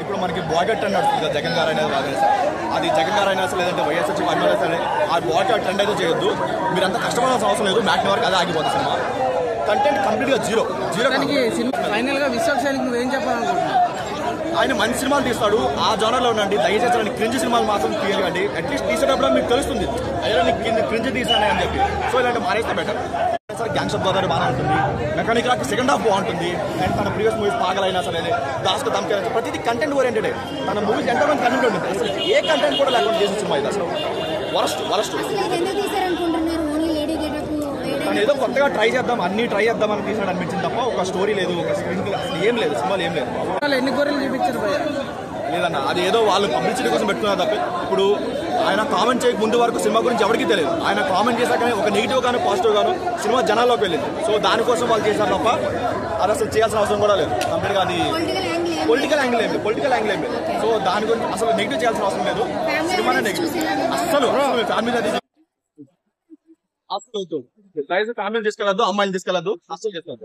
ఇప్పుడు మనకి boycott trend నడుస్తుంది కదా, జగన్ గారు అనేది బాగా అది జగన్ గారు అయినా సరే లేదంటే వైఎస్ఆర్ అమ్మాయినా సరే ఆ బాయ్కట్ ట్రెండ్ అయితే చేయొద్దు. మీరంతా కష్టపడాల్సిన అవసరం లేదు. మ్యాట్ని వరకు అదే ఆగిపోతుంది సినిమా. కంటెంట్ కంప్లీట్గా జీరో. ఫైనల్ గా విశ్వక్ సేన్ నువ్వేం చెప్పాలనుకుంటున్నావు? ఆయన మంచి సినిమాలు తీస్తాడు. ఆ జోనర్లో ఉండండి. దయచేసి క్రింజ్ సినిమాలు మాత్రం తీయకండి. అట్లీస్ట్ తీసేటప్పుడు మీకు తెలుస్తుంది అయ్యా నీకు క్రింజ్ తీసానే అని చెప్పి. సో ఇలాంటి మారేస్తే బెటర్. గ్యాంగ్స్టర్ బ్రదర్ బాగా ఉంటుంది. మెకానిక్ రాక్ సెకండ్ హాఫ్ బాగుంటుంది. అండ్ తన ప్రీవియస్ మూవీస్ పాగలైనా సరే దాస్క దమ్కే ప్రతిదీ కంటెంట్ ఓరియంటెడ్. తన మూవీస్ ఎంతమంది కంటెంట్ ఉంటుంది. అసలు ఏ కంటెంట్ కూడా లేకుండా చేసిన సినిమా ఇది. అసలు వరస్ట్ తను ఏదో కొత్తగా ట్రై చేద్దాం అన్ని ట్రై చేద్దాం అని తీసాడు అనిపించింది తప్ప ఒక స్టోరీ లేదు, ఒక స్క్రీన్ అసలు ఏం లేదు. సినిమాలు ఏం లేదు. ఎన్ని గొర్రెలు చూపించారు లేదన్న, అది ఏదో వాళ్ళు పబ్లిసిటీ కోసం పెట్టుకున్నారు తప్ప ఇప్పుడు ఆయన కామెంట్ చేయక ముందు వరకు సినిమా గురించి ఎవరికీ తెలియదు. ఆయన కామెంట్ చేశాకనే ఒక నెగిటివ్ గాను పాజిటివ్ గాను సినిమా జనాల్లోకి వెళ్ళింది. సో దానికోసం వాళ్ళు చేశారు తప్ప అది అసలు చేయాల్సిన అవసరం కూడా లేదు. కంప్లీట్గా అది పొలిటికల్ యాంగిల్ ఏం లేదు. సో దాని గురించి అసలు నెగిటివ్ చేయాల్సిన అవసరం లేదు. సినిమానే నెగిటివ్ అసలు ఫ్యామిలీ ఫ్యామిలీని తీసుకెళ్ళద్దు, అమ్మాయిని తీసుకెళ్ళద్దు, అసలు చేస్తారు.